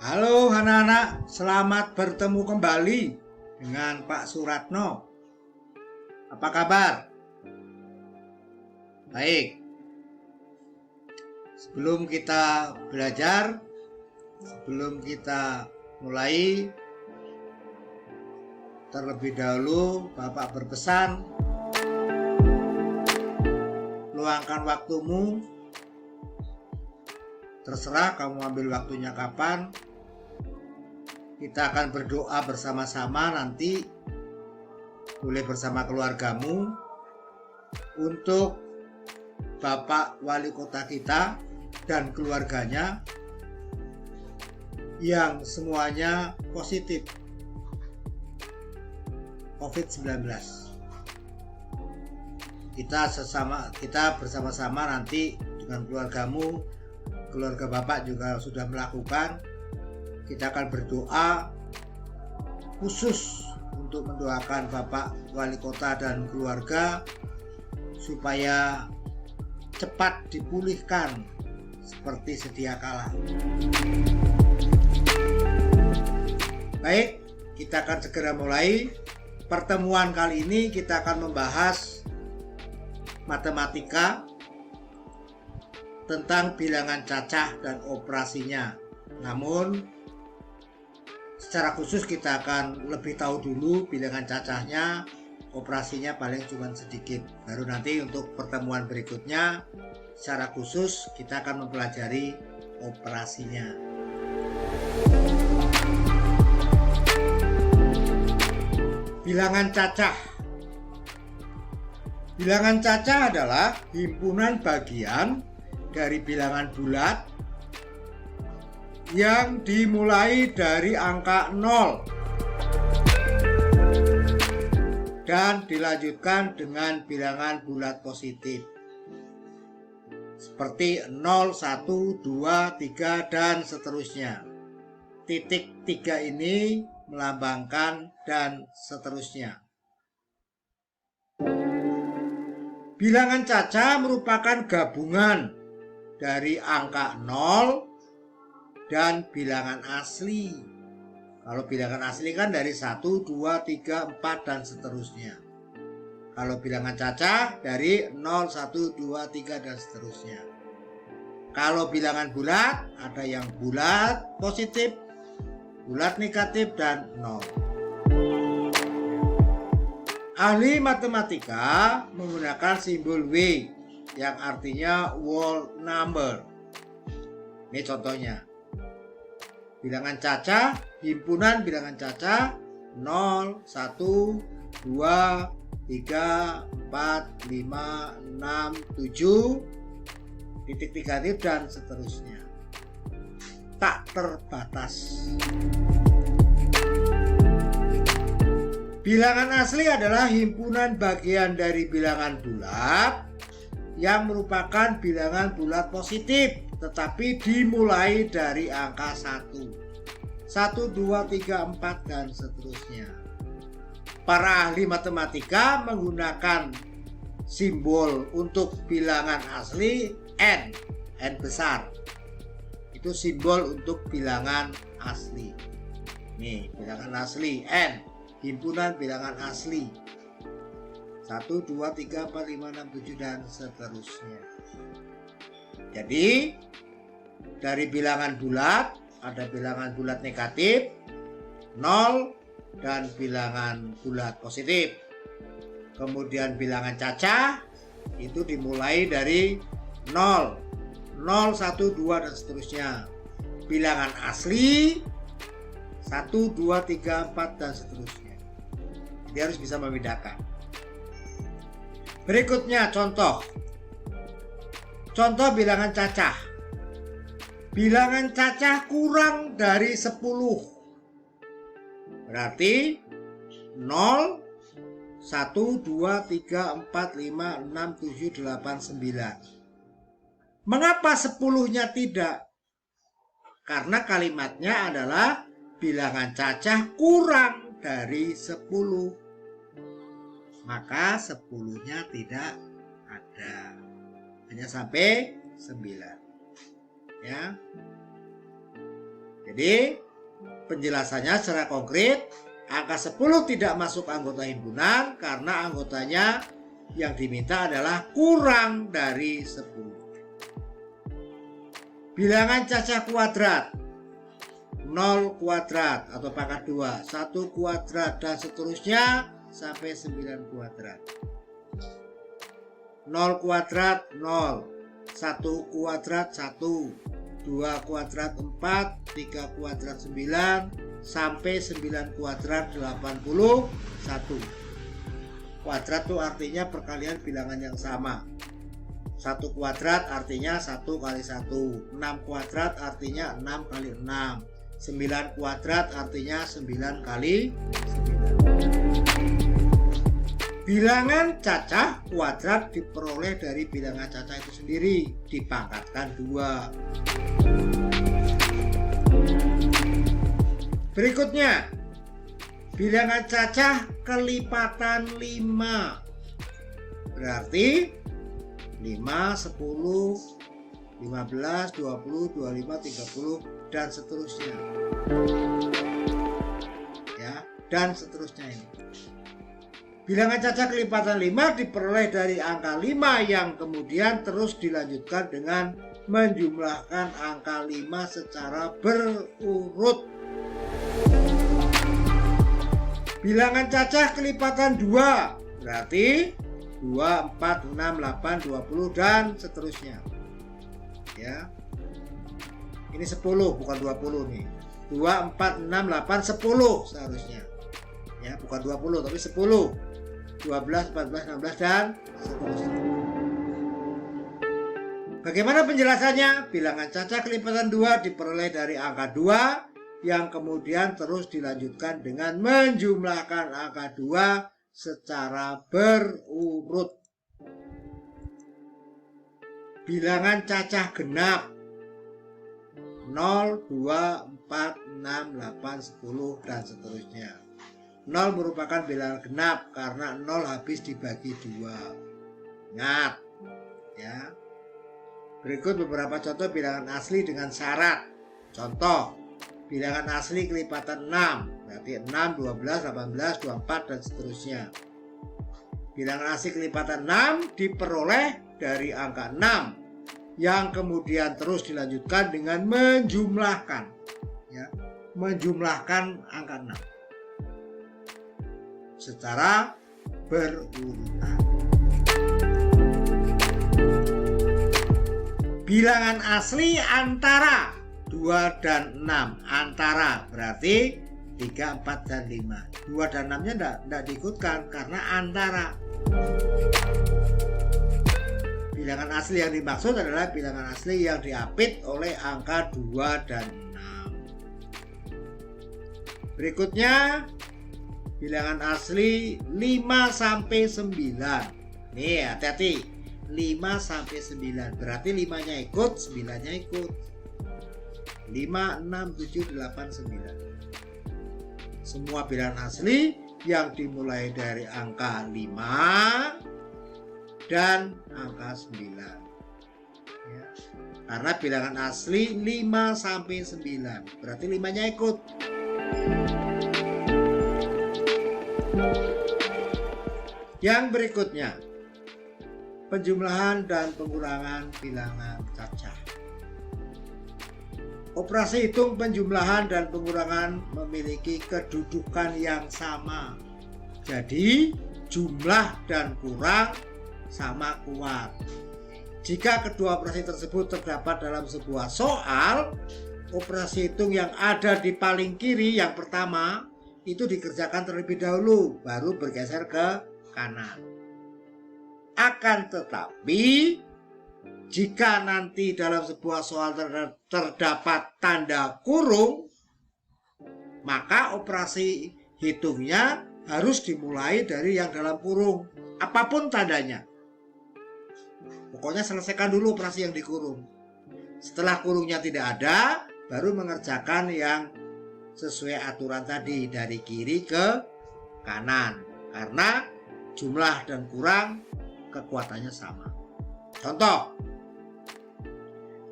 Halo anak-anak, selamat bertemu kembali dengan Pak Suratno. Apa kabar? Baik. Sebelum kita belajar, sebelum kita mulai, terlebih dahulu Bapak berpesan, luangkan waktumu. Terserah kamu ambil waktunya kapan. Kita akan berdoa bersama-sama nanti, boleh bersama keluargamu, untuk Bapak Wali Kota kita dan keluarganya yang semuanya positif COVID-19. Kita bersama-sama nanti dengan keluargamu, keluarga Bapak juga sudah melakukan. Kita akan berdoa khusus untuk mendoakan Bapak Wali Kota dan keluarga supaya cepat dipulihkan seperti sedia kala. Baik, kita akan segera mulai. Pertemuan kali ini kita akan membahas matematika tentang bilangan cacah dan operasinya. Namun secara khusus kita akan lebih tahu dulu bilangan cacahnya, operasinya paling cuma sedikit. Baru nanti untuk pertemuan berikutnya secara khusus kita akan mempelajari operasinya. Bilangan cacah. Bilangan cacah adalah himpunan bagian dari bilangan bulat yang dimulai dari angka 0 dan dilanjutkan dengan bilangan bulat positif seperti 0, 1, 2, 3 dan seterusnya. Titik 3 ini melambangkan dan seterusnya. Bilangan cacah merupakan gabungan dari angka 0 dan bilangan asli. Kalau bilangan asli kan dari 1, 2, 3, 4 dan seterusnya. Kalau bilangan cacah dari 0, 1, 2, 3 dan seterusnya. Kalau bilangan bulat ada yang bulat positif, bulat negatif dan 0. Ahli matematika menggunakan simbol W yang artinya whole number. Ini contohnya. Bilangan cacah, himpunan bilangan cacah 0, 1, 2, 3, 4, 5, 6, 7, titik negatif dan seterusnya. Tak terbatas. Bilangan asli adalah himpunan bagian dari bilangan bulat yang merupakan bilangan bulat positif, tetapi dimulai dari angka 1, 2, 3, 4 dan seterusnya. Para ahli matematika menggunakan simbol untuk bilangan asli N besar. Itu simbol untuk bilangan asli. Nih, bilangan asli N, himpunan bilangan asli 1, 2, 3, 4, 5, 6, 7 dan seterusnya. Jadi dari bilangan bulat ada bilangan bulat negatif 0 dan bilangan bulat positif. Kemudian bilangan cacah itu dimulai dari 0, 1, 2 dan seterusnya. Bilangan asli 1, 2, 3, 4 dan seterusnya. Dia harus bisa membedakan. Berikutnya contoh bilangan cacah. Bilangan cacah kurang dari 10. Berarti 0, 1, 2, 3, 4, 5, 6, 7, 8, 9. Mengapa 10-nya tidak? Karena kalimatnya adalah bilangan cacah kurang dari 10. Maka 10-nya tidak ada. Hanya sampai 9. Ya. Jadi penjelasannya secara konkret, angka 10 tidak masuk anggota himpunan karena anggotanya yang diminta adalah kurang dari 10. Bilangan cacah kuadrat 0 kuadrat atau pangkat 2, 1 kuadrat dan seterusnya sampai 9 kuadrat. 0 kuadrat 0, 1 kuadrat 1, 2 kuadrat 4, 3 kuadrat 9, sampai 9 kuadrat 81. Kuadrat itu artinya perkalian bilangan yang sama. 1 kuadrat artinya 1 kali 1, 6 kuadrat artinya 6 kali 6, 9 kuadrat artinya 9 kali 9. Bilangan cacah kuadrat diperoleh dari bilangan cacah itu sendiri, dipangkatkan 2. Berikutnya, bilangan cacah kelipatan 5. Berarti 5, 10, 15, 20, 25, 30 dan seterusnya. Ya, dan seterusnya ini. Bilangan cacah kelipatan 5 diperoleh dari angka 5 yang kemudian terus dilanjutkan dengan menjumlahkan angka 5 secara berurut. Bilangan cacah kelipatan 2 berarti 2, 4, 6, 8, 20 dan seterusnya. Ya. Ini 10 bukan 20 nih. 2, 4, 6, 8, 10 seharusnya. Ya, bukan 20 tapi 10. 12, 14, 16 dan seterusnya. Bagaimana penjelasannya? Bilangan cacah kelipatan 2 diperoleh dari angka 2 yang kemudian terus dilanjutkan dengan menjumlahkan angka 2 secara berurut. Bilangan cacah genap 0, 2, 4, 6, 8, 10 dan seterusnya. 0 merupakan bilangan genap karena 0 habis dibagi 2. Ingat ya. Berikut beberapa contoh bilangan asli dengan syarat. Contoh bilangan asli kelipatan 6 berarti 6, 12, 18, 24 dan seterusnya. Bilangan asli kelipatan 6 diperoleh dari angka 6 yang kemudian terus dilanjutkan dengan menjumlahkan ya, menjumlahkan angka 6 secara berurutan. Bilangan asli antara 2 dan 6, antara berarti 3, 4 dan 5. 2 dan 6 nya tidak diikutkan karena antara. Bilangan asli yang dimaksud adalah bilangan asli yang diapit oleh angka 2 dan 6. Berikutnya bilangan asli 5 sampai 9. Nih hati-hati, 5 sampai 9 berarti 5 nya ikut, 9 nya ikut. 5, 6, 7, 8, 9. Semua bilangan asli yang dimulai dari angka 5 dan angka 9 ya. Karena bilangan asli 5 sampai 9 berarti 5 nya ikut. Yang berikutnya, penjumlahan dan pengurangan bilangan cacah. Operasi hitung penjumlahan dan pengurangan memiliki kedudukan yang sama. Jadi jumlah dan kurang sama kuat. Jika kedua operasi tersebut terdapat dalam sebuah soal, operasi hitung yang ada di paling kiri yang pertama itu dikerjakan terlebih dahulu, baru bergeser ke kanan. Akan tetapi jika nanti dalam sebuah soal terdapat tanda kurung, maka operasi hitungnya harus dimulai dari yang dalam kurung, apapun tandanya. Pokoknya selesaikan dulu operasi yang dikurung. Setelah kurungnya tidak ada, baru mengerjakan yang sesuai aturan tadi dari kiri ke kanan. Karena jumlah dan kurang kekuatannya sama. Contoh,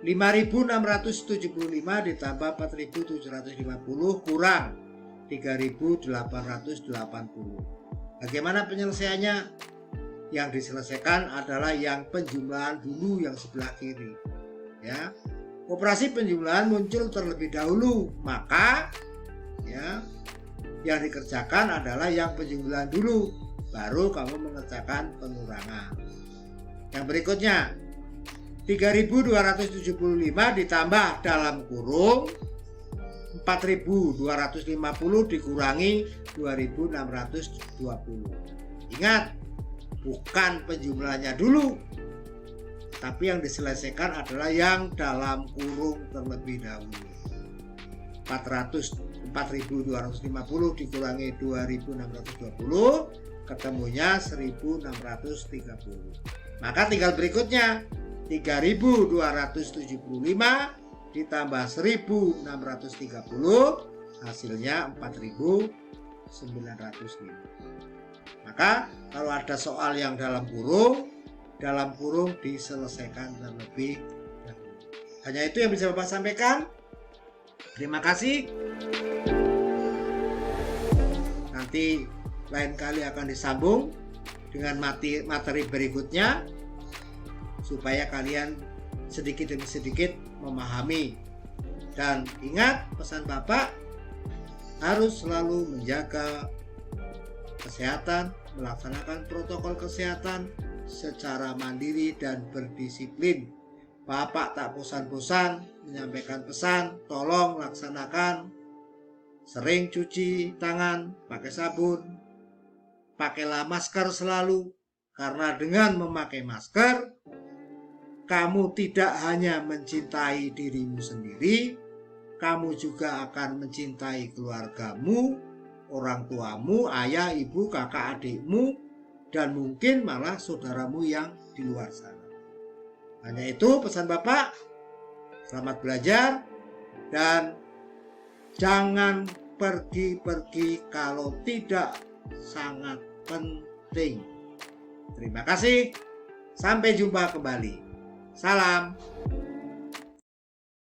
5.675 ditambah 4.750 kurang 3.880. Bagaimana penyelesaiannya? Yang diselesaikan adalah yang penjumlahan dulu yang sebelah kiri. Ya, operasi penjumlahan muncul terlebih dahulu, maka ya yang dikerjakan adalah yang penjumlahan dulu, baru kamu mengerjakan pengurangan. Yang berikutnya 3.275 ditambah dalam kurung 4.250 dikurangi 2.620. Ingat, bukan penjumlahannya dulu, tapi yang diselesaikan adalah yang dalam kurung terlebih dahulu. 4.250 dikurangi 2.620 ketemunya 1.630. Maka tinggal berikutnya 3.275 ditambah 1.630 hasilnya 4.905. Maka kalau ada soal yang dalam kurung diselesaikan terlebih dahulu. Hanya itu yang bisa Bapak sampaikan. Terima kasih. Nanti lain kali akan disambung dengan materi berikutnya supaya kalian sedikit demi sedikit memahami. Dan ingat, pesan Bapak harus selalu menjaga kesehatan, melaksanakan protokol kesehatan secara mandiri dan berdisiplin. Bapak tak bosan-bosan menyampaikan pesan, tolong laksanakan. Sering cuci tangan, pakai sabun, pakailah masker selalu, karena dengan memakai masker kamu tidak hanya mencintai dirimu sendiri, kamu juga akan mencintai keluargamu, orang tuamu, ayah, ibu, kakak, adikmu, dan mungkin malah saudaramu yang di luar sana. Hanya itu pesan Bapak. Selamat belajar dan jangan pergi-pergi kalau tidak sangat penting. Terima kasih. Sampai jumpa kembali. Salam.